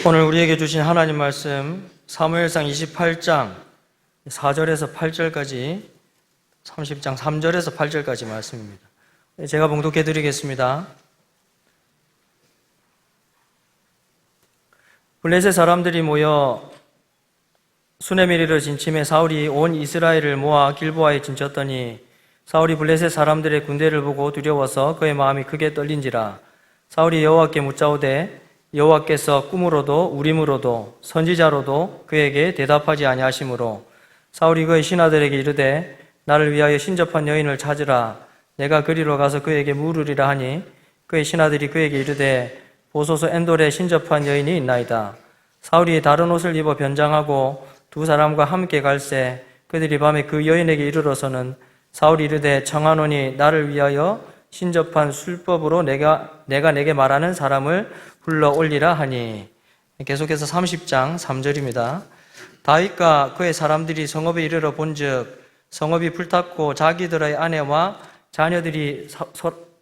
오늘 우리에게 주신 하나님 말씀 사무엘상 28장 4절에서 8절까지 30장 3절에서 8절까지 말씀입니다. 제가 봉독해 드리겠습니다. 블레셋 사람들이 모여 수네미리로 진침해 사울이 온 이스라엘을 모아 길보아에 진쳤더니 사울이 블레셋 사람들의 군대를 보고 두려워서 그의 마음이 크게 떨린지라. 사울이 여호와께 묻자오되 여호와께서 꿈으로도 우림으로도 선지자로도 그에게 대답하지 아니하시므로 사울이 그의 신하들에게 이르되 나를 위하여 신접한 여인을 찾으라. 내가 그리로 가서 그에게 물으리라 하니 그의 신하들이 그에게 이르되 보소서 엔돌에 신접한 여인이 있나이다. 사울이 다른 옷을 입어 변장하고 두 사람과 함께 갈새 그들이 밤에 그 여인에게 이르러서는 사울이 이르되 청하노니 나를 위하여 신접한 술법으로 내가 내게 말하는 사람을 불러 올리라 하니. 계속해서 30장 3절입니다. 다윗과 그의 사람들이 성읍에 이르러 본즉 성읍이 불탔고 자기들의 아내와 자녀들이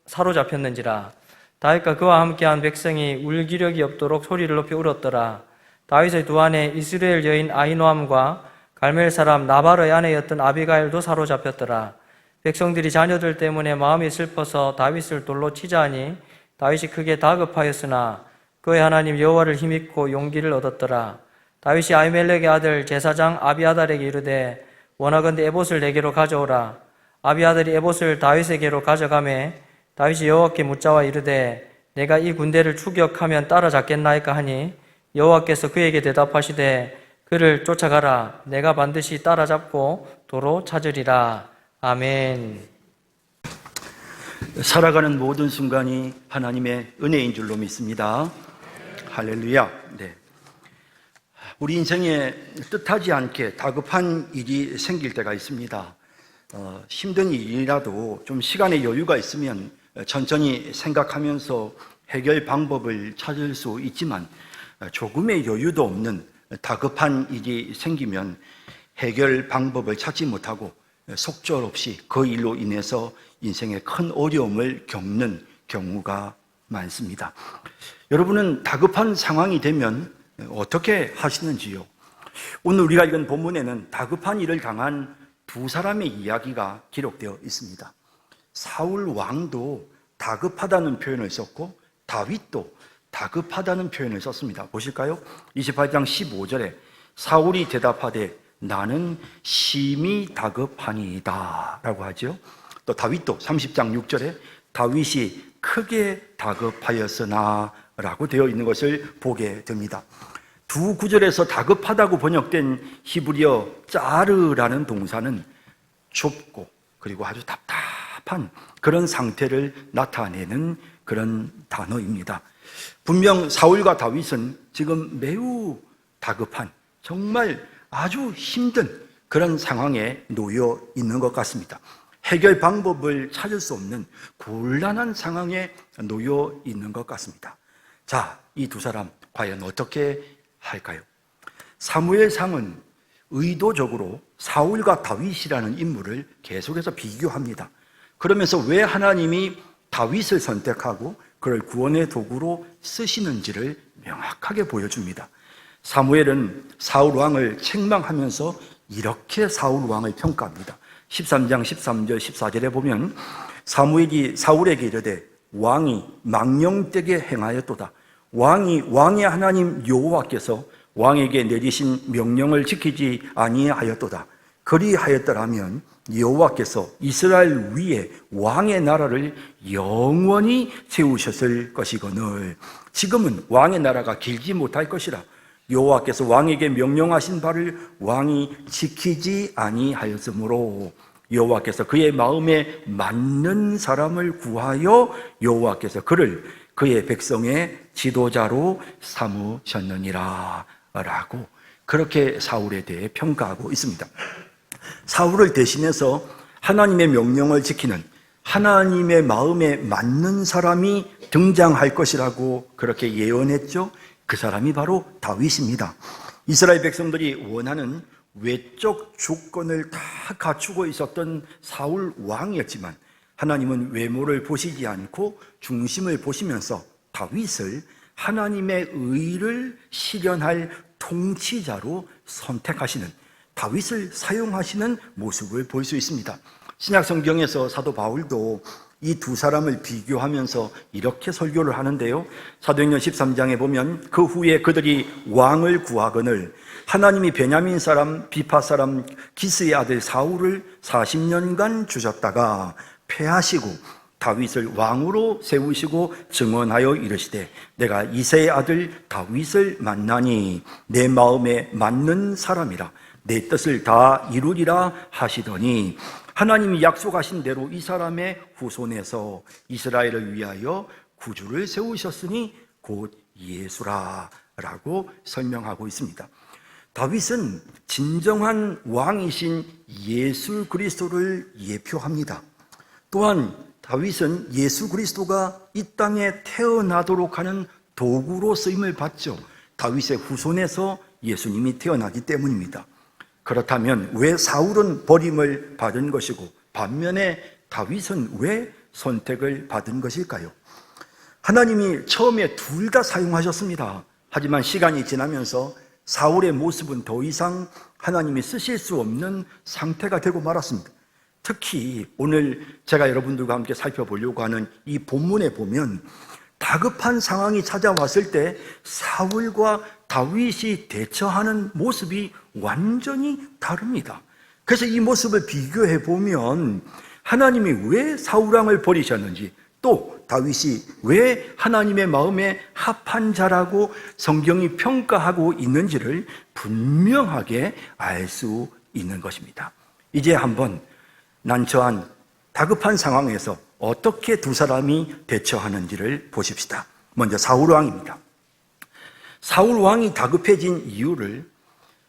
사로잡혔는지라. 다윗과 그와 함께한 백성이 울 기력이 없도록 소리를 높여 울었더라. 다윗의 두 아내 이스라엘 여인 아히노암과 갈멜 사람 나발의 아내였던 아비가일도 사로잡혔더라. 백성들이 자녀들 때문에 마음이 슬퍼서 다윗을 돌로 치자 하니 다윗이 크게 다급하였으나 그의 하나님 여호와를 힘입고 용기를 얻었더라. 다윗이 아히멜렉의 아들 제사장 아비아달에게 이르되 원하건대 에봇을 내게로 가져오라. 아비아달이 에봇을 다윗에게로 가져가매 다윗이 여호와께 묻자와 이르되 내가 이 군대를 추격하면 따라잡겠나이까 하니 여호와께서 그에게 대답하시되 그를 쫓아가라. 내가 반드시 따라잡고 도로 찾으리라. 아멘. 살아가는 모든 순간이 하나님의 은혜인 줄로 믿습니다. 할렐루야. 네. 우리 인생에 뜻하지 않게 다급한 일이 생길 때가 있습니다. 힘든 일이라도 좀 시간의 여유가 있으면 천천히 생각하면서 해결 방법을 찾을 수 있지만 조금의 여유도 없는 다급한 일이 생기면 해결 방법을 찾지 못하고 속절없이 그 일로 인해서 인생에 큰 어려움을 겪는 경우가 많습니다. 여러분은 다급한 상황이 되면 어떻게 하시는지요? 오늘 우리가 읽은 본문에는 다급한 일을 당한 두 사람의 이야기가 기록되어 있습니다. 사울 왕도 다급하다는 표현을 썼고 다윗도 다급하다는 표현을 썼습니다. 보실까요? 28장 15절에 사울이 대답하되 나는 심히 다급하니이다 라고 하죠. 또 다윗도 30장 6절에 다윗이 크게 다급하였으나 라고 되어 있는 것을 보게 됩니다. 두 구절에서 다급하다고 번역된 히브리어 짜르라는 동사는 좁고 그리고 아주 답답한 그런 상태를 나타내는 그런 단어입니다. 분명 사울과 다윗은 지금 매우 다급한 정말 아주 힘든 그런 상황에 놓여 있는 것 같습니다. 해결 방법을 찾을 수 없는 곤란한 상황에 놓여 있는 것 같습니다. 자, 이 두 사람 과연 어떻게 할까요? 사무엘상은 의도적으로 사울과 다윗이라는 인물을 계속해서 비교합니다. 그러면서 왜 하나님이 다윗을 선택하고 그를 구원의 도구로 쓰시는지를 명확하게 보여줍니다. 사무엘은 사울 왕을 책망하면서 이렇게 사울 왕을 평가합니다. 13장 13절 14절에 보면 사무엘이 사울에게 이르되 왕이 망령되게 행하였도다. 왕의 하나님 여호와께서 왕에게 내리신 명령을 지키지 아니하였도다. 그리하였더라면 여호와께서 이스라엘 위에 왕의 나라를 영원히 세우셨을 것이거늘 지금은 왕의 나라가 길지 못할 것이라. 여호와께서 왕에게 명령하신 바를 왕이 지키지 아니하였으므로 여호와께서 그의 마음에 맞는 사람을 구하여 여호와께서 그를 그의 백성의 지도자로 삼으셨느니라 라고 그렇게 사울에 대해 평가하고 있습니다. 사울을 대신해서 하나님의 명령을 지키는 하나님의 마음에 맞는 사람이 등장할 것이라고 그렇게 예언했죠. 그 사람이 바로 다윗입니다. 이스라엘 백성들이 원하는 외적 조건을 다 갖추고 있었던 사울 왕이었지만 하나님은 외모를 보시지 않고 중심을 보시면서 다윗을 하나님의 의를 실현할 통치자로 선택하시는, 다윗을 사용하시는 모습을 볼 수 있습니다. 신약 성경에서 사도 바울도 이 두 사람을 비교하면서 이렇게 설교를 하는데요. 사도행전 13장에 보면 그 후에 그들이 왕을 구하거늘 하나님이 베냐민 사람 비파 사람 기스의 아들 사울을 40년간 주셨다가 패하시고 다윗을 왕으로 세우시고 증언하여 이르시되 내가 이새의 아들 다윗을 만나니 내 마음에 맞는 사람이라 내 뜻을 다 이루리라 하시더니 하나님이 약속하신 대로 이 사람의 후손에서 이스라엘을 위하여 구주를 세우셨으니 곧 예수라 라고 설명하고 있습니다. 다윗은 진정한 왕이신 예수 그리스도를 예표합니다. 또한 다윗은 예수 그리스도가 이 땅에 태어나도록 하는 도구로 쓰임을 받죠. 다윗의 후손에서 예수님이 태어나기 때문입니다. 그렇다면 왜 사울은 버림을 받은 것이고 반면에 다윗은 왜 선택을 받은 것일까요? 하나님이 처음에 둘 다 사용하셨습니다. 하지만 시간이 지나면서 사울의 모습은 더 이상 하나님이 쓰실 수 없는 상태가 되고 말았습니다. 특히 오늘 제가 여러분들과 함께 살펴보려고 하는 이 본문에 보면 다급한 상황이 찾아왔을 때 사울과 다윗이 대처하는 모습이 완전히 다릅니다. 그래서 이 모습을 비교해 보면 하나님이 왜 사울 왕을 버리셨는지, 또 다윗이 왜 하나님의 마음에 합한 자라고 성경이 평가하고 있는지를 분명하게 알 수 있는 것입니다. 이제 한번 난처한 다급한 상황에서 어떻게 두 사람이 대처하는지를 보십시다. 먼저 사울 왕입니다. 사울 왕이 다급해진 이유를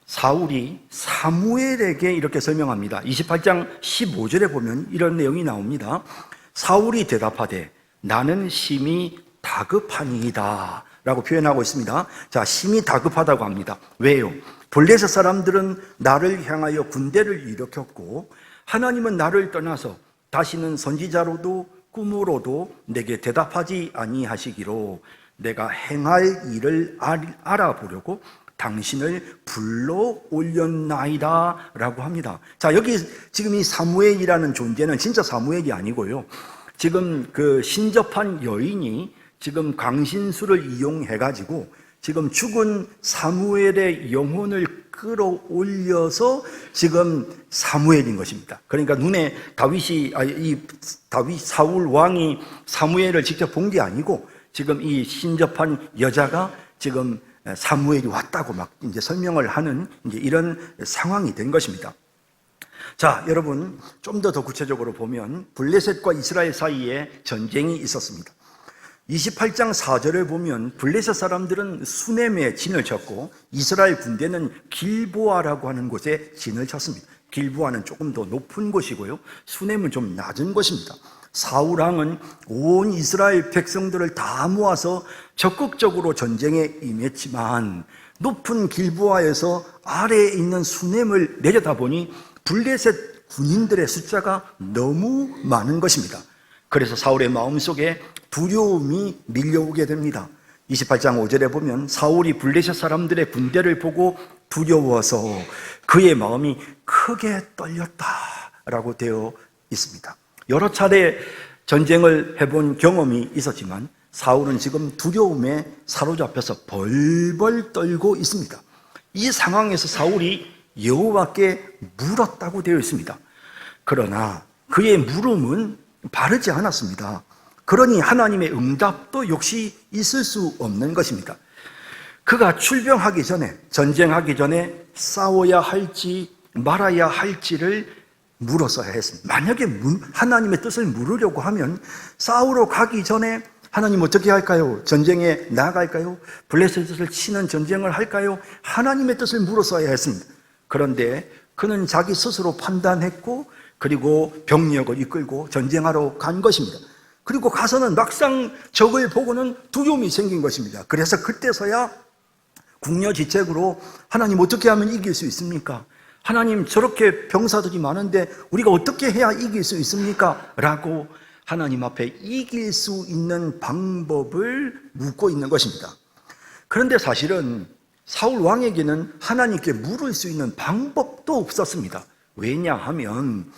사울이 사무엘에게 이렇게 설명합니다. 28장 15절에 보면 이런 내용이 나옵니다. 사울이 대답하되 나는 심히 다급하니이다 라고 표현하고 있습니다. 자, 심히 다급하다고 합니다. 왜요? 블레셋 사람들은 나를 향하여 군대를 일으켰고 하나님은 나를 떠나서 다시는 선지자로도 꿈으로도 내게 대답하지 아니하시기로 내가 행할 일을 알아보려고 당신을 불러 올렸나이다 라고 합니다. 자, 여기 지금 이 사무엘이라는 존재는 진짜 사무엘이 아니고요. 지금 그 신접한 여인이 지금 강신수를 이용해가지고 지금 죽은 사무엘의 영혼을 끌어올려서 지금 사무엘인 것입니다. 그러니까 눈에 사울 왕이 사무엘을 직접 본 게 아니고 지금 이 신접한 여자가 지금 사무엘이 왔다고 막 이제 설명을 하는 이제 이런 상황이 된 것입니다. 자, 여러분 좀 더 구체적으로 보면 블레셋과 이스라엘 사이에 전쟁이 있었습니다. 28장 4절을 보면 블레셋 사람들은 수넴에 진을 쳤고 이스라엘 군대는 길보아라고 하는 곳에 진을 쳤습니다. 길보아는 조금 더 높은 곳이고요, 수넴은 좀 낮은 곳입니다. 사울 왕은 온 이스라엘 백성들을 다 모아서 적극적으로 전쟁에 임했지만 높은 길보아에서 아래에 있는 수넴을 내려다보니 블레셋 군인들의 숫자가 너무 많은 것입니다. 그래서 사울의 마음속에 두려움이 밀려오게 됩니다. 28장 5절에 보면 사울이 블레셋 사람들의 군대를 보고 두려워서 그의 마음이 크게 떨렸다라고 되어 있습니다. 여러 차례 전쟁을 해본 경험이 있었지만 사울은 지금 두려움에 사로잡혀서 벌벌 떨고 있습니다. 이 상황에서 사울이 여호와께 물었다고 되어 있습니다. 그러나 그의 물음은 바르지 않았습니다. 그러니 하나님의 응답도 역시 있을 수 없는 것입니다. 그가 출병하기 전에, 전쟁하기 전에 싸워야 할지 말아야 할지를 물었어야 했습니다. 만약에 하나님의 뜻을 물으려고 하면 싸우러 가기 전에 하나님 어떻게 할까요? 전쟁에 나갈까요? 블레셋을 치는 전쟁을 할까요? 하나님의 뜻을 물었어야 했습니다. 그런데 그는 자기 스스로 판단했고 그리고 병력을 이끌고 전쟁하러 간 것입니다. 그리고 가서는 막상 적을 보고는 두려움이 생긴 것입니다. 그래서 그때서야 궁여지책으로 하나님 어떻게 하면 이길 수 있습니까? 하나님 저렇게 병사들이 많은데 우리가 어떻게 해야 이길 수 있습니까? 라고 하나님 앞에 이길 수 있는 방법을 묻고 있는 것입니다. 그런데 사실은 사울 왕에게는 하나님께 물을 수 있는 방법도 없었습니다. 왜냐하면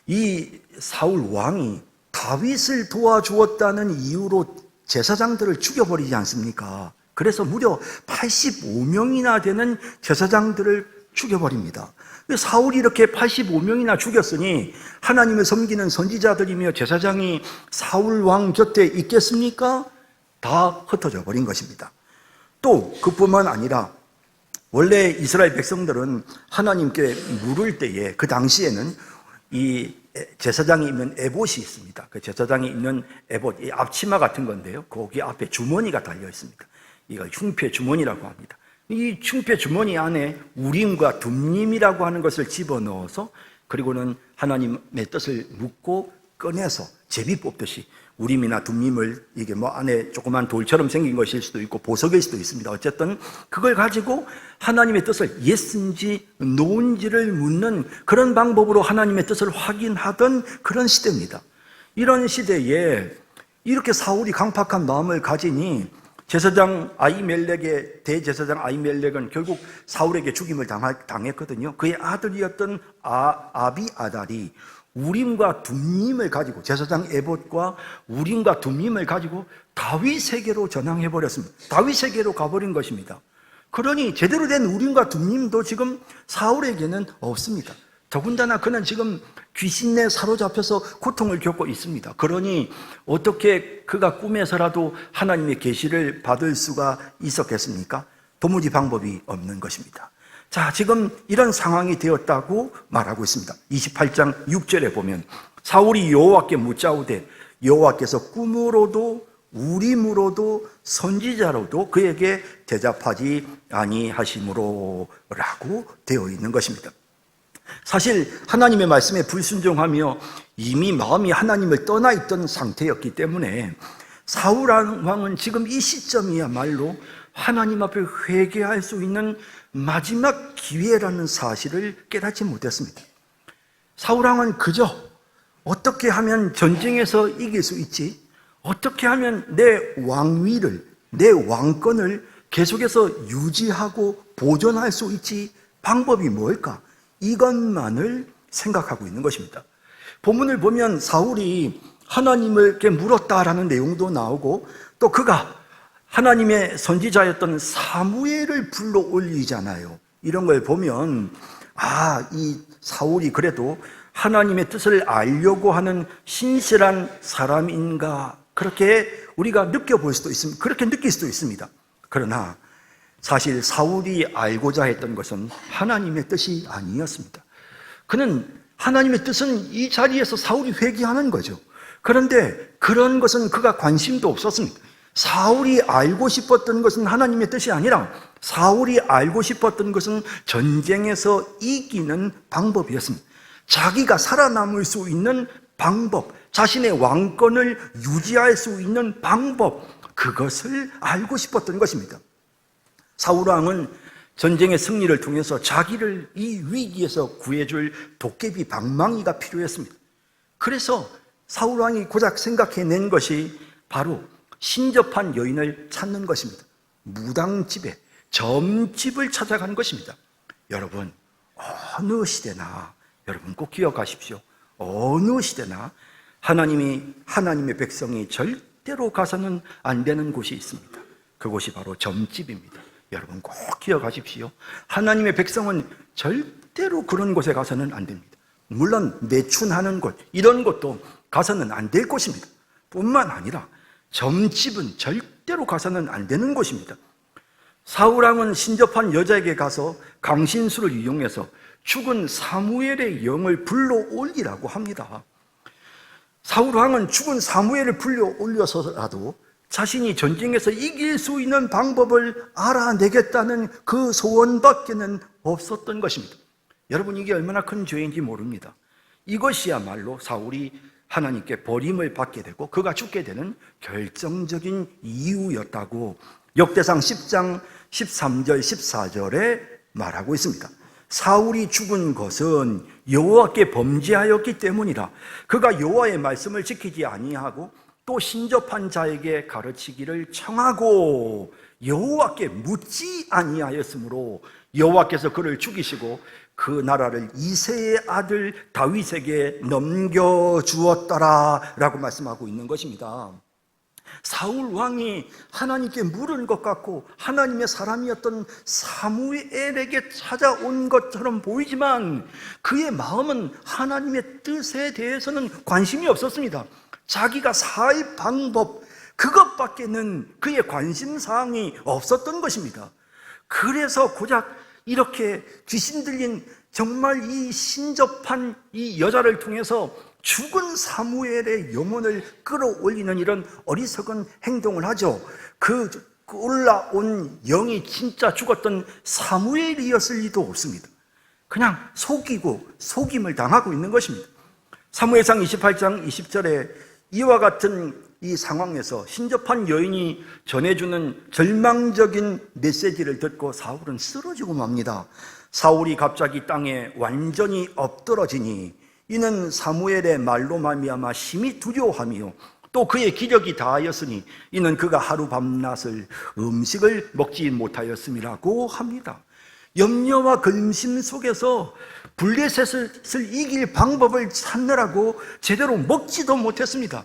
이 사울 왕이 다윗을 도와주었다는 이유로 제사장들을 죽여버리지 않습니까? 그래서 무려 85명이나 되는 제사장들을 죽여버립니다. 사울이 이렇게 85명이나 죽였으니 하나님을 섬기는 선지자들이며 제사장이 사울 왕 곁에 있겠습니까? 다 흩어져 버린 것입니다. 또 그뿐만 아니라 원래 이스라엘 백성들은 하나님께 물을 때에 그 당시에는 이 제사장이 입는 에봇이 있습니다. 그 제사장이 입는 에봇, 이 앞치마 같은 건데요. 거기 앞에 주머니가 달려 있습니다. 이걸 흉패 주머니라고 합니다. 이 흉패 주머니 안에 우림과 둠림이라고 하는 것을 집어넣어서 그리고는 하나님의 뜻을 묻고 꺼내서 제비 뽑듯이 우림이나 둠림을 이게 뭐 안에 조그만 돌처럼 생긴 것일 수도 있고 보석일 수도 있습니다. 어쨌든 그걸 가지고 하나님의 뜻을 예스인지 노인지를 묻는 그런 방법으로 하나님의 뜻을 확인하던 그런 시대입니다. 이런 시대에 이렇게 사울이 강팍한 마음을 가지니 제사장 아히멜렉의 대제사장 아히멜렉은 결국 사울에게 죽임을 당했거든요. 그의 아들이었던 아비아달이 우림과 둠림을 가지고 제사장 에봇과 우림과 둠림을 가지고 다윗에게로 전항해버렸습니다. 다윗에게로 가버린 것입니다. 그러니 제대로 된 우림과 둠림도 지금 사울에게는 없습니다. 더군다나 그는 지금 귀신에 사로잡혀서 고통을 겪고 있습니다. 그러니 어떻게 그가 꿈에서라도 하나님의 계시를 받을 수가 있었겠습니까? 도무지 방법이 없는 것입니다. 자, 지금 이런 상황이 되었다고 말하고 있습니다. 28장 6절에 보면 사울이 여호와께 묻자오되 여호와께서 꿈으로도 우림으로도 선지자로도 그에게 대답하지 아니하심으로 라고 되어 있는 것입니다. 사실 하나님의 말씀에 불순종하며 이미 마음이 하나님을 떠나 있던 상태였기 때문에 사울 왕은 지금 이 시점이야말로 하나님 앞에 회개할 수 있는 마지막 기회라는 사실을 깨닫지 못했습니다. 사울 왕은 그저 어떻게 하면 전쟁에서 이길 수 있지? 어떻게 하면 내 왕위를, 내 왕권을 계속해서 유지하고 보존할 수 있지? 방법이 뭘까? 이것만을 생각하고 있는 것입니다. 본문을 보면 사울이 하나님께 물었다라는 내용도 나오고 또 그가 하나님의 선지자였던 사무엘을 불러 올리잖아요. 이런 걸 보면 이 사울이 그래도 하나님의 뜻을 알려고 하는 신실한 사람인가 그렇게 우리가 느껴볼 수도 있습니다. 그렇게 느낄 수도 있습니다. 그러나 사실 사울이 알고자 했던 것은 하나님의 뜻이 아니었습니다. 그는 하나님의 뜻은 이 자리에서 사울이 회개하는 거죠. 그런데 그런 것은 그가 관심도 없었습니다. 사울이 알고 싶었던 것은 하나님의 뜻이 아니라 사울이 알고 싶었던 것은 전쟁에서 이기는 방법이었습니다. 자기가 살아남을 수 있는 방법, 자신의 왕권을 유지할 수 있는 방법, 그것을 알고 싶었던 것입니다. 사울 왕은 전쟁의 승리를 통해서 자기를 이 위기에서 구해줄 도깨비 방망이가 필요했습니다. 그래서 사울 왕이 고작 생각해낸 것이 바로 신접한 여인을 찾는 것입니다. 무당집에, 점집을 찾아간 것입니다. 여러분, 어느 시대나 여러분 꼭 기억하십시오. 어느 시대나 하나님의 백성이 절대로 가서는 안 되는 곳이 있습니다. 그곳이 바로 점집입니다. 여러분 꼭 기억하십시오. 하나님의 백성은 절대로 그런 곳에 가서는 안 됩니다. 물론 매춘하는 곳, 이런 곳도 가서는 안 될 곳입니다. 뿐만 아니라 점집은 절대로 가서는 안 되는 곳입니다. 사울 왕은 신접한 여자에게 가서 강신술을 이용해서 죽은 사무엘의 영을 불러 올리라고 합니다. 사울 왕은 죽은 사무엘을 불러 올려서라도 자신이 전쟁에서 이길 수 있는 방법을 알아내겠다는 그 소원밖에는 없었던 것입니다. 여러분, 이게 얼마나 큰 죄인지 모릅니다. 이것이야말로 사울이 하나님께 버림을 받게 되고 그가 죽게 되는 결정적인 이유였다고 역대상 10장 13절 14절에 말하고 있습니다. 사울이 죽은 것은 여호와께 범죄하였기 때문이라. 그가 여호와의 말씀을 지키지 아니하고 또 신접한 자에게 가르치기를 청하고 여호와께 묻지 아니하였으므로 여호와께서 그를 죽이시고 그 나라를 이새의 아들 다윗에게 넘겨주었더라 라고 말씀하고 있는 것입니다. 사울 왕이 하나님께 물은 것 같고 하나님의 사람이었던 사무엘에게 찾아온 것처럼 보이지만 그의 마음은 하나님의 뜻에 대해서는 관심이 없었습니다. 자기가 살 방법, 그것밖에는 그의 관심사항이 없었던 것입니다. 그래서 고작 이렇게 귀신 들린 정말 이 신접한 이 여자를 통해서 죽은 사무엘의 영혼을 끌어올리는 이런 어리석은 행동을 하죠. 그 올라온 영이 진짜 죽었던 사무엘이었을 리도 없습니다. 그냥 속이고 속임을 당하고 있는 것입니다. 사무엘상 28장 20절에 이와 같은 이 상황에서 신접한 여인이 전해주는 절망적인 메시지를 듣고 사울은 쓰러지고 맙니다. 사울이 갑자기 땅에 완전히 엎드러지니 이는 사무엘의 말로 말미암아 심히 두려워하며 또 그의 기력이 다하였으니 이는 그가 하루 밤낮을 음식을 먹지 못하였음이라고 합니다. 염려와 근심 속에서 블레셋을 이길 방법을 찾느라고 제대로 먹지도 못했습니다.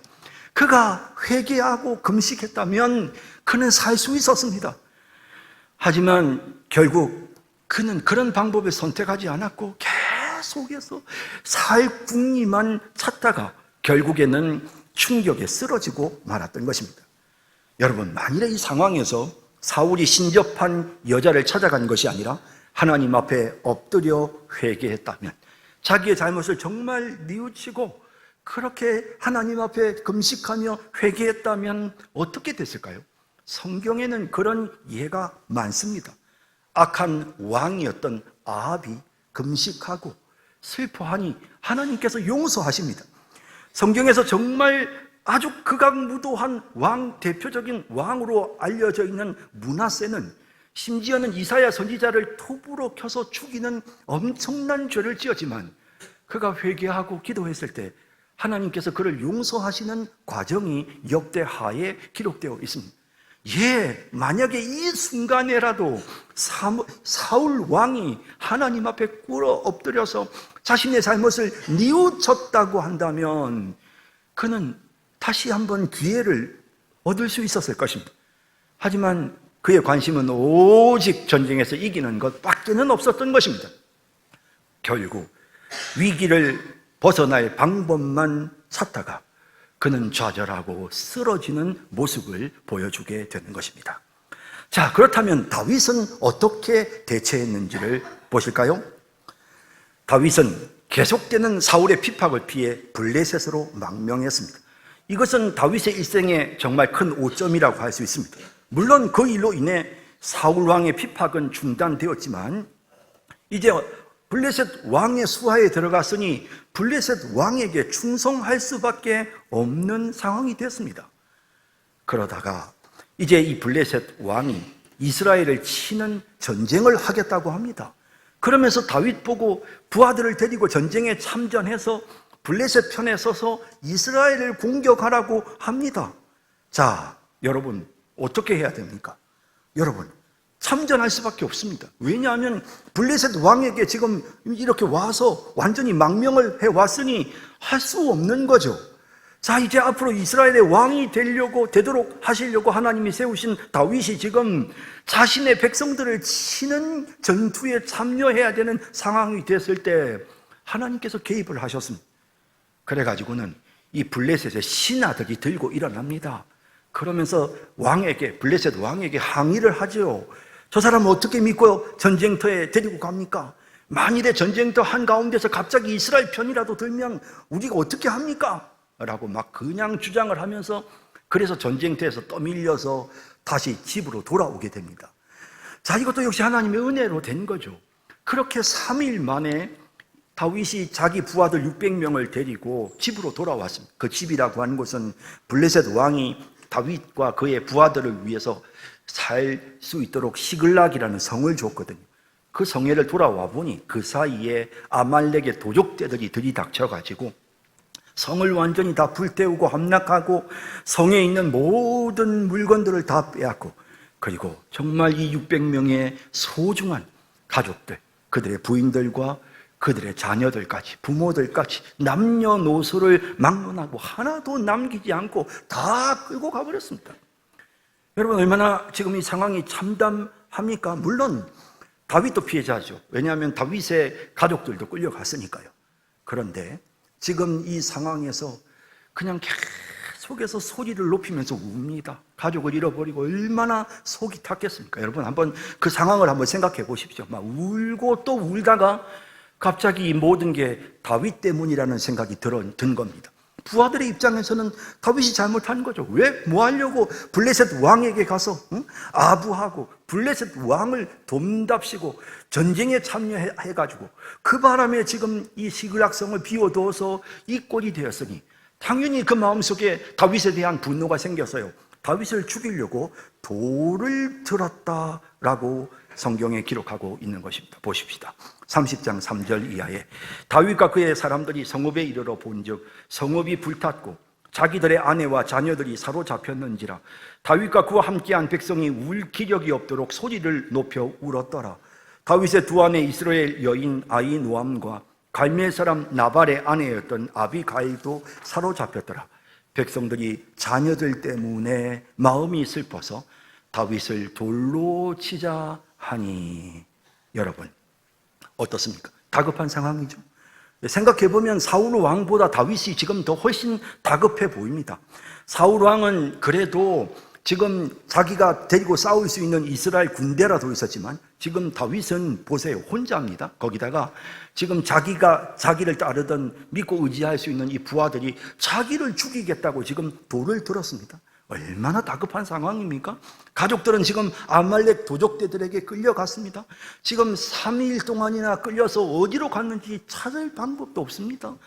그가 회개하고 금식했다면 그는 살 수 있었습니다. 하지만 결국 그는 그런 방법을 선택하지 않았고 계속해서 살궁리만 찾다가 결국에는 충격에 쓰러지고 말았던 것입니다. 여러분, 만일에 이 상황에서 사울이 신접한 여자를 찾아간 것이 아니라 하나님 앞에 엎드려 회개했다면, 자기의 잘못을 정말 뉘우치고 그렇게 하나님 앞에 금식하며 회개했다면 어떻게 됐을까요? 성경에는 그런 예가 많습니다. 악한 왕이었던 아합이 금식하고 슬퍼하니 하나님께서 용서하십니다. 성경에서 정말 아주 극악무도한 왕, 대표적인 왕으로 알려져 있는 므낫세는 심지어는 이사야 선지자를 톱으로 켜서 죽이는 엄청난 죄를 지었지만 그가 회개하고 기도했을 때 하나님께서 그를 용서하시는 과정이 역대하에 기록되어 있습니다. 만약에 이 순간에라도 사울 왕이 하나님 앞에 꿇어 엎드려서 자신의 잘못을 뉘우쳤다고 한다면 그는 다시 한번 기회를 얻을 수 있었을 것입니다. 하지만 그의 관심은 오직 전쟁에서 이기는 것밖에는 없었던 것입니다. 결국 위기를 벗어날 방법만 찾다가 그는 좌절하고 쓰러지는 모습을 보여주게 되는 것입니다. 자, 그렇다면 다윗은 어떻게 대처했는지를 보실까요? 다윗은 계속되는 사울의 핍박을 피해 블레셋으로 망명했습니다. 이것은 다윗의 일생에 정말 큰 오점이라고 할 수 있습니다. 물론 그 일로 인해 사울 왕의 핍박은 중단되었지만 이제 블레셋 왕의 수하에 들어갔으니 블레셋 왕에게 충성할 수밖에 없는 상황이 됐습니다. 그러다가 이제 이 블레셋 왕이 이스라엘을 치는 전쟁을 하겠다고 합니다. 그러면서 다윗 보고 부하들을 데리고 전쟁에 참전해서 블레셋 편에 서서 이스라엘을 공격하라고 합니다. 자, 여러분 어떻게 해야 됩니까? 여러분 참전할 수밖에 없습니다. 왜냐하면 블레셋 왕에게 지금 이렇게 와서 완전히 망명을 해왔으니 할 수 없는 거죠. 자, 이제 앞으로 이스라엘의 왕이 되도록 하시려고 하나님이 세우신 다윗이 지금 자신의 백성들을 치는 전투에 참여해야 되는 상황이 됐을 때 하나님께서 개입을 하셨습니다. 그래가지고는 이 블레셋의 신하들이 들고 일어납니다. 그러면서 블레셋 왕에게 항의를 하죠. 저 사람은 어떻게 믿고 전쟁터에 데리고 갑니까? 만일에 전쟁터 한가운데서 갑자기 이스라엘 편이라도 들면 우리가 어떻게 합니까? 라고 막 그냥 주장을 하면서 그래서 전쟁터에서 떠밀려서 다시 집으로 돌아오게 됩니다. 자, 이것도 역시 하나님의 은혜로 된 거죠. 그렇게 3일 만에 다윗이 자기 부하들 600명을 데리고 집으로 돌아왔습니다. 그 집이라고 하는 곳은 블레셋 왕이 다윗과 그의 부하들을 위해서 살 수 있도록 시글락이라는 성을 줬거든요. 그 성회를 돌아와 보니 그 사이에 아말렉의 도적대들이 들이닥쳐가지고 성을 완전히 다 불태우고 함락하고 성에 있는 모든 물건들을 다 빼앗고, 그리고 정말 이 600명의 소중한 가족들, 그들의 부인들과 그들의 자녀들까지, 부모들까지 남녀노소를 막론하고 하나도 남기지 않고 다 끌고 가버렸습니다. 여러분, 얼마나 지금 이 상황이 참담합니까? 물론 다윗도 피해자죠. 왜냐하면 다윗의 가족들도 끌려갔으니까요. 그런데 지금 이 상황에서 그냥 계속해서 소리를 높이면서 웁니다. 가족을 잃어버리고 얼마나 속이 탔겠습니까? 여러분, 한번 그 상황을 한번 생각해 보십시오. 막 울고 또 울다가 갑자기 이 모든 게 다윗 때문이라는 생각이 든 겁니다. 부하들의 입장에서는 다윗이 잘못한 거죠. 왜? 뭐 하려고 블레셋 왕에게 가서 아부하고 블레셋 왕을 돕답시고 전쟁에 참여해가지고 그 바람에 지금 이 시글락성을 비워두어서 이 꼴이 되었으니 당연히 그 마음속에 다윗에 대한 분노가 생겼어요. 다윗을 죽이려고 돌을 들었다라고 성경에 기록하고 있는 것입니다. 보십시다. 30장 3절 이하에 다윗과 그의 사람들이 성읍에 이르러 본즉 성읍이 불탔고 자기들의 아내와 자녀들이 사로잡혔는지라 다윗과 그와 함께한 백성이 울 기력이 없도록 소리를 높여 울었더라. 다윗의 두 아내 이스라엘 여인 아히노암과 갈멜 사람 나발의 아내였던 아비가일도 사로잡혔더라. 백성들이 자녀들 때문에 마음이 슬퍼서 다윗을 돌로 치자 하니. 여러분, 어떻습니까? 다급한 상황이죠. 생각해보면 사울 왕보다 다윗이 지금 더 훨씬 다급해 보입니다. 사울 왕은 그래도 지금 자기가 데리고 싸울 수 있는 이스라엘 군대라도 있었지만 지금 다윗은 보세요, 혼자입니다. 거기다가 지금 자기를 따르던 믿고 의지할 수 있는 이 부하들이 자기를 죽이겠다고 지금 돌을 들었습니다. 얼마나 다급한 상황입니까? 가족들은 지금 아말렉 도적대들에게 끌려갔습니다. 지금 3일 동안이나 끌려서 어디로 갔는지 찾을 방법도 없습니다.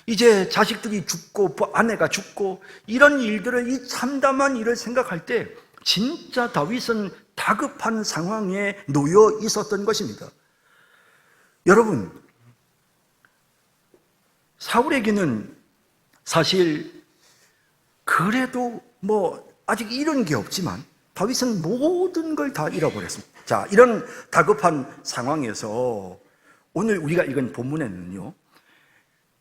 이제 자식들이 죽고 아내가 죽고 이런 일들을, 이 참담한 일을 생각할 때 진짜 다윗은 다급한 상황에 놓여 있었던 것입니다. 여러분, 사울에게는 사실 그래도 아직 잃은 게 없지만 다윗은 모든 걸 다 잃어버렸습니다. 자, 이런 다급한 상황에서 오늘 우리가 읽은 본문에는요,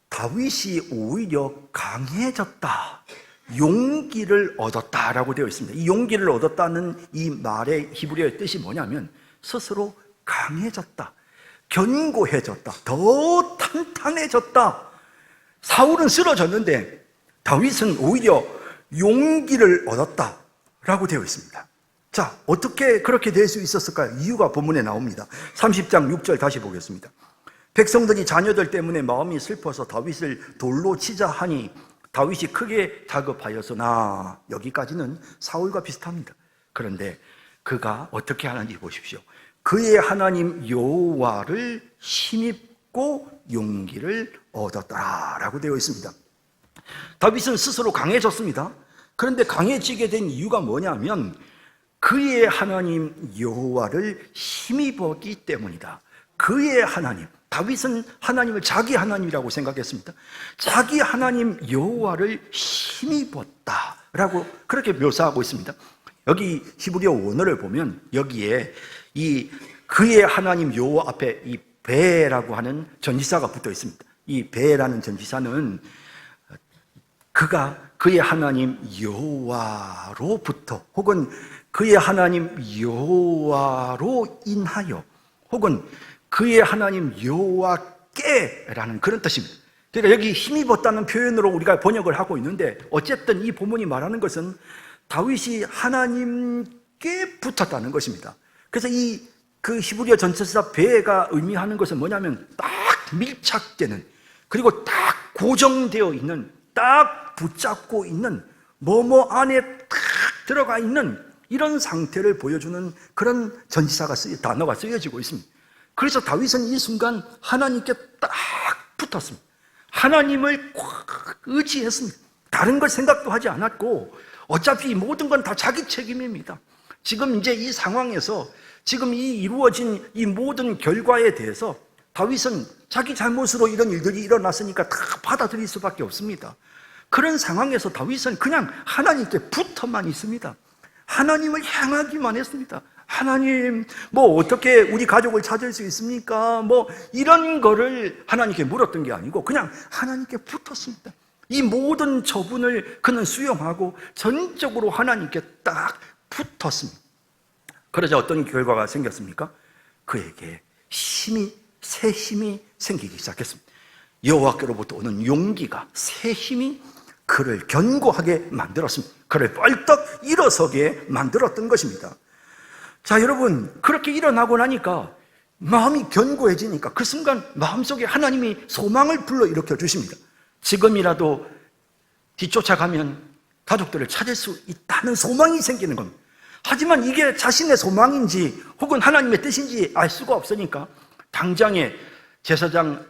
다윗이 오히려 강해졌다, 용기를 얻었다라고 되어 있습니다. 이 용기를 얻었다는 이 말의 히브리어의 뜻이 뭐냐면 스스로 강해졌다, 견고해졌다, 더 탄탄해졌다. 사울은 쓰러졌는데 다윗은 오히려 용기를 얻었다라고 되어 있습니다. 자, 어떻게 그렇게 될 수 있었을까요? 이유가 본문에 나옵니다. 30장 6절 다시 보겠습니다. 백성들이 자녀들 때문에 마음이 슬퍼서 다윗을 돌로 치자 하니 다윗이 크게 다급하였으나, 여기까지는 사울과 비슷합니다. 그런데 그가 어떻게 하는지 보십시오. 그의 하나님 여호와를 힘입고 용기를 얻었더라라고 되어 있습니다. 다윗은 스스로 강해졌습니다. 그런데 강해지게 된 이유가 뭐냐면 그의 하나님 여호와를 힘입었기 때문이다. 그의 하나님, 다윗은 하나님을 자기 하나님이라고 생각했습니다. 자기 하나님 여호와를 힘입었다라고 그렇게 묘사하고 있습니다. 여기 히브리어 원어를 보면 여기에 이 그의 하나님 여호와 앞에 이 베라고 하는 전치사가 붙어 있습니다. 이 베라는 전치사는 그가 그의 하나님 여호와로부터 혹은 그의 하나님 여호와로 인하여 혹은 그의 하나님 여호와께라는 그런 뜻입니다. 그러니까 여기 힘입었다는 표현으로 우리가 번역을 하고 있는데 어쨌든 이 본문이 말하는 것은 다윗이 하나님께 붙었다는 것입니다. 그래서 그 히브리어 전체사 베가 의미하는 것은 뭐냐면 딱 밀착되는, 그리고 딱 고정되어 있는, 딱 붙잡고 있는, 뭐뭐 안에 딱 들어가 있는 이런 상태를 보여주는 그런 단어가 쓰여지고 있습니다. 그래서 다윗은 이 순간 하나님께 딱 붙었습니다. 하나님을 꽉 의지했습니다. 다른 걸 생각도 하지 않았고 어차피 모든 건 다 자기 책임입니다. 지금 이제 이 상황에서 지금 이 이루어진 이 모든 결과에 대해서 다윗은 자기 잘못으로 이런 일들이 일어났으니까 다 받아들일 수밖에 없습니다. 그런 상황에서 다윗은 그냥 하나님께 붙어만 있습니다. 하나님을 향하기만 했습니다. 하나님, 뭐 어떻게 우리 가족을 찾을 수 있습니까? 뭐 이런 거를 하나님께 물었던 게 아니고 그냥 하나님께 붙었습니다. 이 모든 처분을 그는 수용하고 전적으로 하나님께 딱 붙었습니다. 그러자 어떤 결과가 생겼습니까? 그에게 새 힘이 생기기 시작했습니다. 여호와께로부터 오는 용기가, 새 힘이 그를 견고하게 만들었습니다. 그를 벌떡 일어서게 만들었던 것입니다. 자, 여러분, 그렇게 일어나고 나니까 마음이 견고해지니까 그 순간 마음속에 하나님이 소망을 불러일으켜 주십니다. 지금이라도 뒤쫓아가면 가족들을 찾을 수 있다는 소망이 생기는 겁니다. 하지만 이게 자신의 소망인지 혹은 하나님의 뜻인지 알 수가 없으니까 당장에 제사장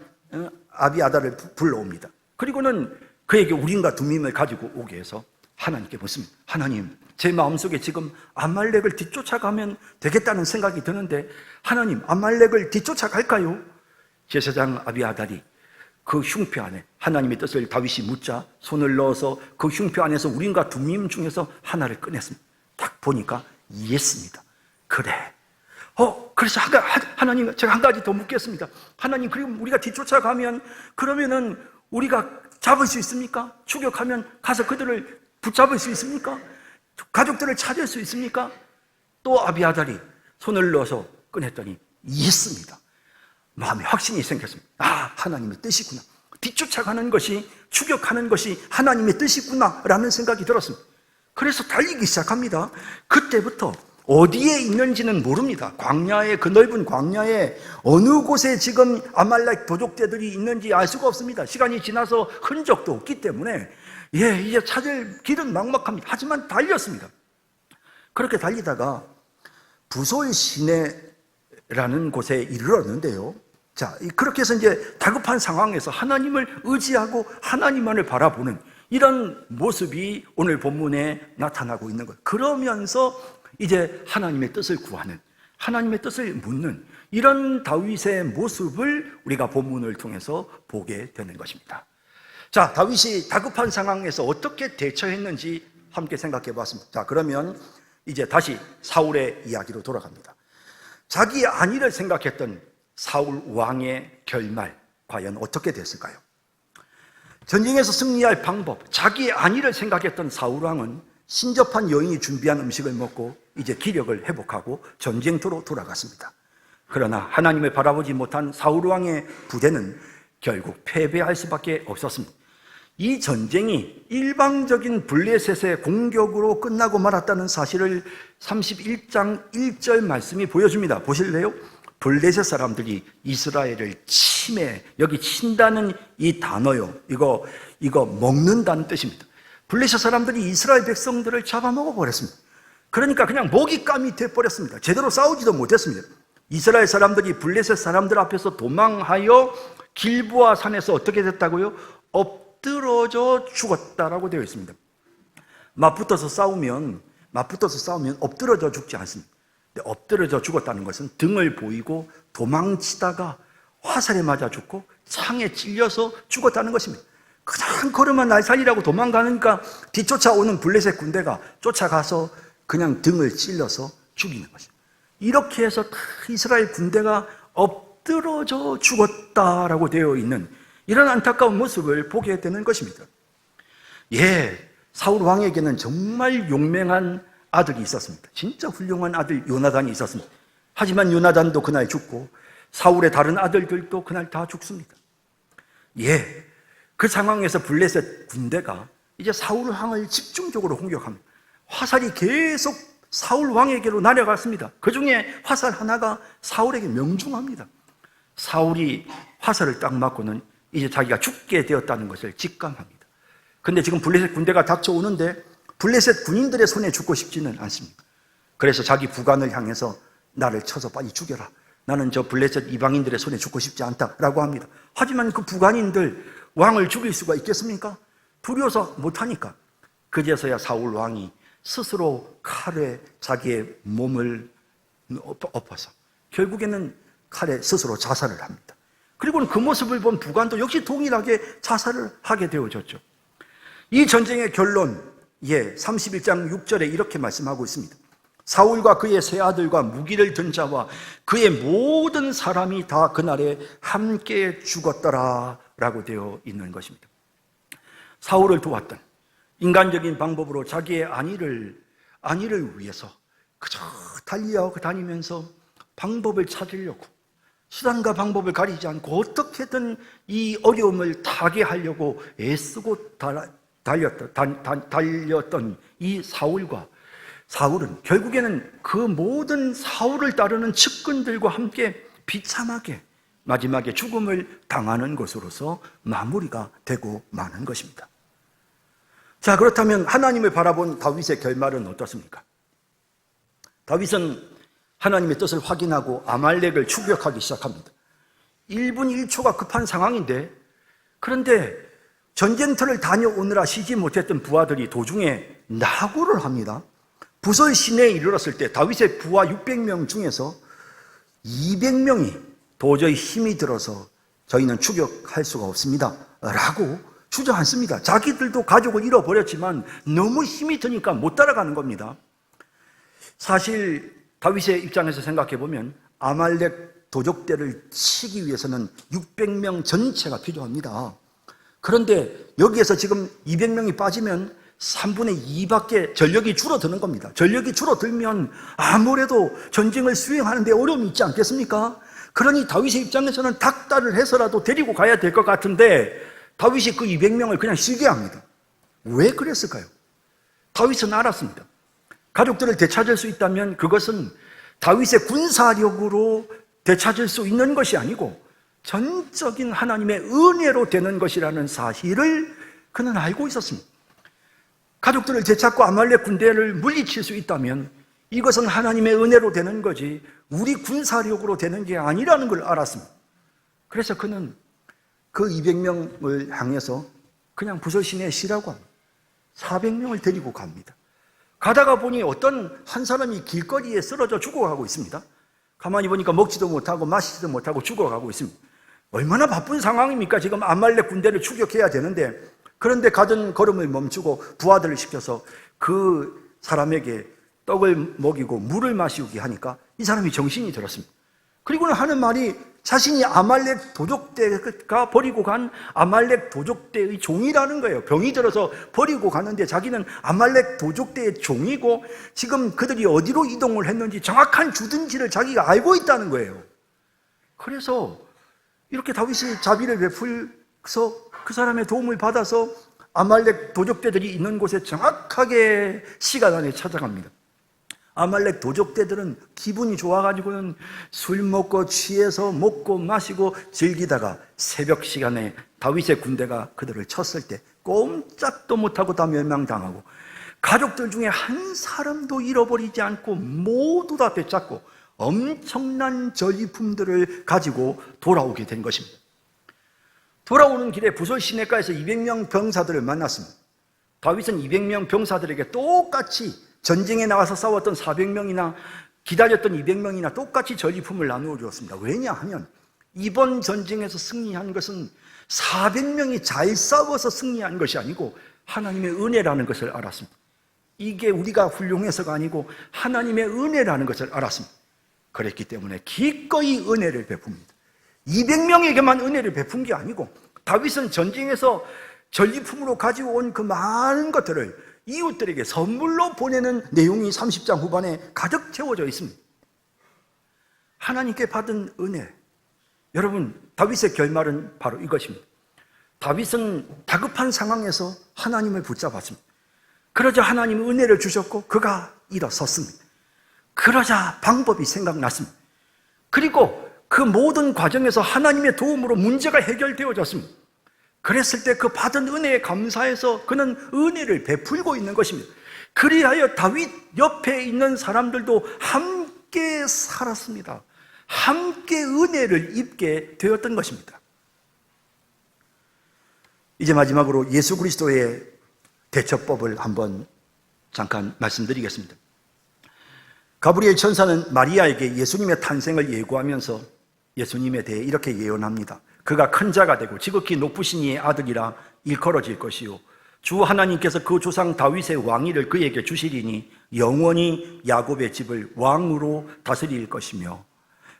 아비아달을 불러옵니다. 그리고는 그에게 우림과 둠밈을 가지고 오게 해서 하나님께 묻습니다. 하나님, 제 마음속에 지금 아말렉을 뒤쫓아가면 되겠다는 생각이 드는데 하나님, 아말렉을 뒤쫓아갈까요? 제사장 아비아달이 그 흉표 안에 하나님의 뜻을 다윗이 묻자 손을 넣어서 그 흉표 안에서 우림과 둠밈 중에서 하나를 꺼냈습니다. 딱 보니까 이해했습니다. 그래. 그래서 하나님, 제가 한 가지 더 묻겠습니다. 하나님, 그리고 우리가 뒤쫓아가면 그러면은 우리가 잡을 수 있습니까? 추격하면 가서 그들을 붙잡을 수 있습니까? 가족들을 찾을 수 있습니까? 또 아비아달이 손을 넣어서 꺼냈더니 이해했습니다. 마음에 확신이 생겼습니다. 하나님의 뜻이구나. 뒤쫓아가는 것이, 추격하는 것이 하나님의 뜻이구나 라는 생각이 들었습니다. 그래서 달리기 시작합니다. 그때부터 어디에 있는지는 모릅니다. 광야에, 그 넓은 광야에 어느 곳에 지금 아말렉 도적대들이 있는지 알 수가 없습니다. 시간이 지나서 흔적도 없기 때문에 이제 찾을 길은 막막합니다. 하지만 달렸습니다. 그렇게 달리다가 부솔 시내라는 곳에 이르렀는데요. 자, 그렇게 해서 이제 다급한 상황에서 하나님을 의지하고 하나님만을 바라보는 이런 모습이 오늘 본문에 나타나고 있는 거예요. 그러면서 이제 하나님의 뜻을 구하는, 하나님의 뜻을 묻는 이런 다윗의 모습을 우리가 본문을 통해서 보게 되는 것입니다. 자, 다윗이 다급한 상황에서 어떻게 대처했는지 함께 생각해 봤습니다. 자, 그러면 이제 다시 사울의 이야기로 돌아갑니다. 자기의 안위를 생각했던 사울 왕의 결말, 과연 어떻게 됐을까요? 전쟁에서 승리할 방법, 자기의 안위를 생각했던 사울 왕은 신접한 여인이 준비한 음식을 먹고 이제 기력을 회복하고 전쟁터로 돌아갔습니다. 그러나 하나님을 바라보지 못한 사울 왕의 부대는 결국 패배할 수밖에 없었습니다. 이 전쟁이 일방적인 블레셋의 공격으로 끝나고 말았다는 사실을 31장 1절 말씀이 보여줍니다. 보실래요? 블레셋 사람들이 이스라엘을 침해, 여기 친다는 이 단어요. 이거 먹는다는 뜻입니다. 블레셋 사람들이 이스라엘 백성들을 잡아먹어 버렸습니다. 그러니까 그냥 먹잇감이 돼버렸습니다. 제대로 싸우지도 못했습니다. 이스라엘 사람들이 블레셋 사람들 앞에서 도망하여 길보아 산에서 어떻게 됐다고요? 엎드러져 죽었다라고 되어 있습니다. 맞붙어서 싸우면 엎드러져 죽지 않습니다. 근데 엎드러져 죽었다는 것은 등을 보이고 도망치다가 화살에 맞아 죽고 창에 찔려서 죽었다는 것입니다. 그냥 걸으면 날 살리라고 도망가니까 뒤쫓아오는 블레셋 군대가 쫓아가서 그냥 등을 찔러서 죽이는 것입니다. 이렇게 해서 이스라엘 군대가 엎드러져 죽었다라고 되어 있는 이런 안타까운 모습을 보게 되는 것입니다. 사울 왕에게는 정말 용맹한 아들이 있었습니다. 진짜 훌륭한 아들 요나단이 있었습니다. 하지만 요나단도 그날 죽고 사울의 다른 아들들도 그날 다 죽습니다. 그 상황에서 블레셋 군대가 이제 사울 왕을 집중적으로 공격합니다. 화살이 계속 사울 왕에게로 날아갔습니다. 그 중에 화살 하나가 사울에게 명중합니다. 사울이 화살을 딱 맞고는 이제 자기가 죽게 되었다는 것을 직감합니다. 근데 지금 블레셋 군대가 닥쳐오는데 블레셋 군인들의 손에 죽고 싶지는 않습니다. 그래서 자기 부관을 향해서 나를 쳐서 빨리 죽여라. 나는 저 블레셋 이방인들의 손에 죽고 싶지 않다라고 합니다. 하지만 그 부관인들 왕을 죽일 수가 있겠습니까? 두려워서 못하니까. 그제서야 사울 왕이 스스로 칼에 자기의 몸을 엎어서 결국에는 칼에 스스로 자살을 합니다. 그리고는 그 모습을 본 부관도 역시 동일하게 자살을 하게 되어졌죠. 이 전쟁의 결론, 31장 6절에 이렇게 말씀하고 있습니다. 사울과 그의 세 아들과 무기를 든 자와 그의 모든 사람이 다 그날에 함께 죽었더라 라고 되어 있는 것입니다. 사울을 도왔던 인간적인 방법으로 자기의 안위를 위해서 그저 다니면서 방법을 찾으려고 수단과 방법을 가리지 않고 어떻게든 이 어려움을 타게 하려고 애쓰고 달렸던 이 사울은 결국에는 그 모든 사울을 따르는 측근들과 함께 비참하게 마지막에 죽음을 당하는 것으로서 마무리가 되고 마는 것입니다. 자, 그렇다면 하나님을 바라본 다윗의 결말은 어떻습니까? 다윗은 하나님의 뜻을 확인하고 아말렉을 추격하기 시작합니다. 1분 1초가 급한 상황인데, 그런데 전쟁터를 다녀오느라 쉬지 못했던 부하들이 도중에 낙오를 합니다. 부설 시내에 이르렀을 때 다윗의 부하 600명 중에서 200명이 도저히 힘이 들어서 저희는 추격할 수가 없습니다 라고 주저앉습니다. 자기들도 가족을 잃어버렸지만 너무 힘이 드니까 못 따라가는 겁니다. 사실 다윗의 입장에서 생각해 보면 아말렉 도적대를 치기 위해서는 600명 전체가 필요합니다. 그런데 여기에서 지금 200명이 빠지면 3분의 2밖에 전력이 줄어드는 겁니다. 전력이 줄어들면 아무래도 전쟁을 수행하는 데 어려움이 있지 않겠습니까? 그러니 다윗의 입장에서는 닥달을 해서라도 데리고 가야 될 것 같은데 다윗이 그 200명을 그냥 쉬게 합니다. 왜 그랬을까요? 다윗은 알았습니다. 가족들을 되찾을 수 있다면 그것은 다윗의 군사력으로 되찾을 수 있는 것이 아니고 전적인 하나님의 은혜로 되는 것이라는 사실을 그는 알고 있었습니다. 가족들을 되찾고 아말렉 군대를 물리칠 수 있다면 이것은 하나님의 은혜로 되는 거지 우리 군사력으로 되는 게 아니라는 걸 알았습니다. 그래서 그는 그 200명을 향해서 그냥 부설 시내에 쉬라고 합니다. 400명을 데리고 갑니다. 가다가 보니 어떤 한 사람이 길거리에 쓰러져 죽어가고 있습니다. 가만히 보니까 먹지도 못하고 마시지도 못하고 죽어가고 있습니다. 얼마나 바쁜 상황입니까? 지금 아말렉 군대를 추격해야 되는데, 그런데 가던 걸음을 멈추고 부하들을 시켜서 그 사람에게 떡을 먹이고 물을 마시게 하니까 이 사람이 정신이 들었습니다. 그리고는 하는 말이 자신이 아말렉 도적대가 버리고 간 아말렉 도적대의 종이라는 거예요. 병이 들어서 버리고 가는데 자기는 아말렉 도적대의 종이고 지금 그들이 어디로 이동을 했는지 정확한 주둔지를 자기가 알고 있다는 거예요. 그래서 이렇게 다윗이 자비를 베풀어서 그 사람의 도움을 받아서 아말렉 도적대들이 있는 곳에 정확하게 시간 안에 찾아갑니다. 아말렉 도적대들은 기분이 좋아가지고는 술 먹고 취해서 먹고 마시고 즐기다가 새벽 시간에 다윗의 군대가 그들을 쳤을 때 꼼짝도 못하고 다 멸망당하고 가족들 중에 한 사람도 잃어버리지 않고 모두 다 되찾고 엄청난 전리품들을 가지고 돌아오게 된 것입니다. 돌아오는 길에 부설 시내가에서 200명 병사들을 만났습니다. 다윗은 200명 병사들에게 똑같이 전쟁에 나가서 싸웠던 400명이나 기다렸던 200명이나 똑같이 전리품을 나누어 주었습니다. 왜냐하면 이번 전쟁에서 승리한 것은 400명이 잘 싸워서 승리한 것이 아니고 하나님의 은혜라는 것을 알았습니다. 이게 우리가 훌륭해서가 아니고 하나님의 은혜라는 것을 알았습니다. 그랬기 때문에 기꺼이 은혜를 베풉니다. 200명에게만 은혜를 베푼 게 아니고 다윗은 전쟁에서 전리품으로 가지고 온 그 많은 것들을 이웃들에게 선물로 보내는 내용이 30장 후반에 가득 채워져 있습니다. 하나님께 받은 은혜. 여러분, 다윗의 결말은 바로 이것입니다. 다윗은 다급한 상황에서 하나님을 붙잡았습니다. 그러자 하나님은 은혜를 주셨고 그가 일어섰습니다. 그러자 방법이 생각났습니다. 그리고 그 모든 과정에서 하나님의 도움으로 문제가 해결되어졌습니다. 그랬을 때 그 받은 은혜에 감사해서 그는 은혜를 베풀고 있는 것입니다. 그리하여 다윗 옆에 있는 사람들도 함께 살았습니다. 함께 은혜를 입게 되었던 것입니다. 이제 마지막으로 예수 그리스도의 대처법을 한번 잠깐 말씀드리겠습니다. 가브리엘 천사는 마리아에게 예수님의 탄생을 예고하면서 예수님에 대해 이렇게 예언합니다. 그가 큰 자가 되고 지극히 높으신 이의 아들이라 일컬어질 것이요 주 하나님께서 그 조상 다윗의 왕위를 그에게 주시리니 영원히 야곱의 집을 왕으로 다스릴 것이며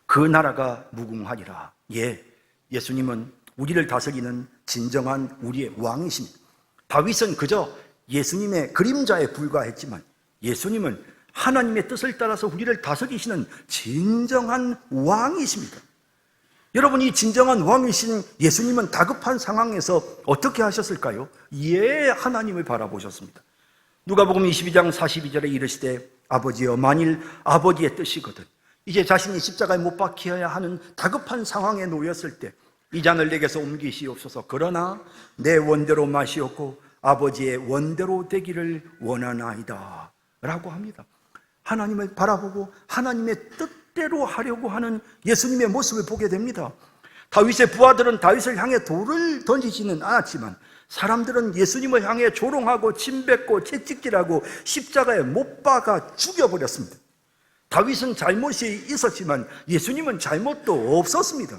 그 나라가 무궁하리라. 예, 예수님은 우리를 다스리는 진정한 우리의 왕이십니다. 다윗은 그저 예수님의 그림자에 불과했지만 예수님은 하나님의 뜻을 따라서 우리를 다스리시는 진정한 왕이십니다. 여러분, 이 진정한 왕이신 예수님은 다급한 상황에서 어떻게 하셨을까요? 예, 하나님을 바라보셨습니다. 누가복음 22장 42절에 이르시되 아버지여 만일 아버지의 뜻이거든 이제 자신이 십자가에 못 박혀야 하는 다급한 상황에 놓였을 때 이 잔을 내게서 옮기시옵소서. 그러나 내 원대로 마시옵고 아버지의 원대로 되기를 원하나이다 라고 합니다. 하나님을 바라보고 하나님의 뜻대로 하려고 하는 예수님의 모습을 보게 됩니다. 다윗의 부하들은 다윗을 향해 돌을 던지지는 않았지만 사람들은 예수님을 향해 조롱하고 침뱉고 채찍질하고 십자가에 못 박아 죽여버렸습니다. 다윗은 잘못이 있었지만 예수님은 잘못도 없었습니다.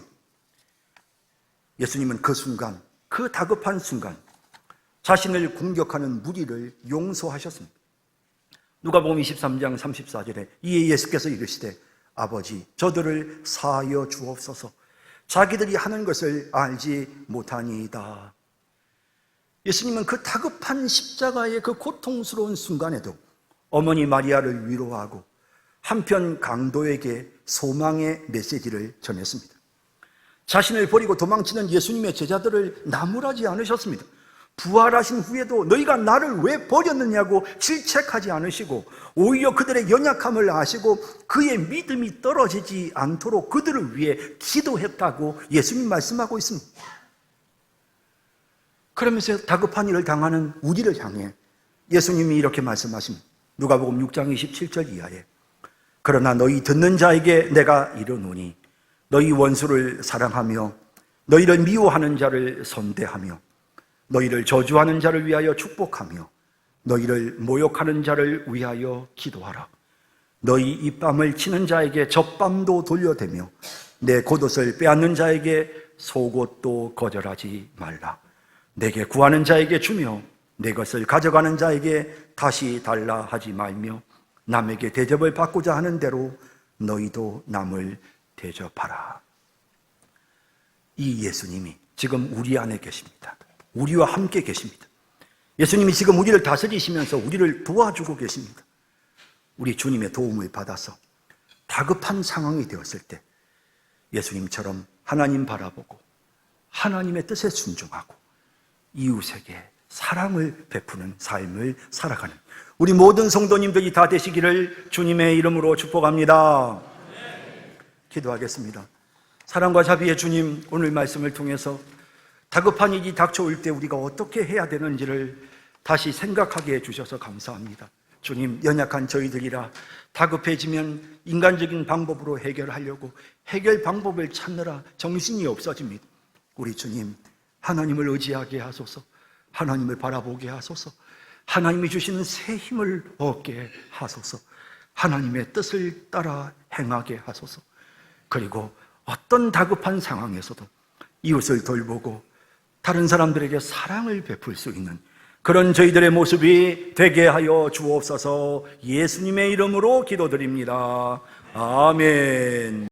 예수님은 그 순간, 그 다급한 순간 자신을 공격하는 무리를 용서하셨습니다. 누가복음 23장 34절에 이에 예수께서 이르시되 아버지 저들을 사하여 주옵소서 자기들이 하는 것을 알지 못하니이다. 예수님은 그 다급한 십자가의 그 고통스러운 순간에도 어머니 마리아를 위로하고 한편 강도에게 소망의 메시지를 전했습니다. 자신을 버리고 도망치는 예수님의 제자들을 나무라지 않으셨습니다. 부활하신 후에도 너희가 나를 왜 버렸느냐고 질책하지 않으시고 오히려 그들의 연약함을 아시고 그의 믿음이 떨어지지 않도록 그들을 위해 기도했다고 예수님 말씀하고 있습니다. 그러면서 다급한 일을 당하는 우리를 향해 예수님이 이렇게 말씀하십니다. 누가복음 6장 27절 이하에 그러나 너희 듣는 자에게 내가 이르노니 너희 원수를 사랑하며 너희를 미워하는 자를 선대하며 너희를 저주하는 자를 위하여 축복하며 너희를 모욕하는 자를 위하여 기도하라. 너희 입밤을 치는 자에게 젖밤도 돌려대며 내 겉옷을 빼앗는 자에게 속옷도 거절하지 말라. 내게 구하는 자에게 주며 내 것을 가져가는 자에게 다시 달라 하지 말며 남에게 대접을 받고자 하는 대로 너희도 남을 대접하라. 이 예수님이 지금 우리 안에 계십니다. 우리와 함께 계십니다. 예수님이 지금 우리를 다스리시면서 우리를 도와주고 계십니다. 우리 주님의 도움을 받아서 다급한 상황이 되었을 때 예수님처럼 하나님 바라보고 하나님의 뜻에 순종하고 이웃에게 사랑을 베푸는 삶을 살아가는 우리 모든 성도님들이 다 되시기를 주님의 이름으로 축복합니다. 기도하겠습니다. 사랑과 자비의 주님, 오늘 말씀을 통해서 다급한 일이 닥쳐올 때 우리가 어떻게 해야 되는지를 다시 생각하게 해주셔서 감사합니다. 주님, 연약한 저희들이라 다급해지면 인간적인 방법으로 해결하려고 해결 방법을 찾느라 정신이 없어집니다. 우리 주님, 하나님을 의지하게 하소서. 하나님을 바라보게 하소서. 하나님이 주시는 새 힘을 얻게 하소서. 하나님의 뜻을 따라 행하게 하소서. 그리고 어떤 다급한 상황에서도 이웃을 돌보고 다른 사람들에게 사랑을 베풀 수 있는 그런 저희들의 모습이 되게 하여 주옵소서. 예수님의 이름으로 기도드립니다. 아멘.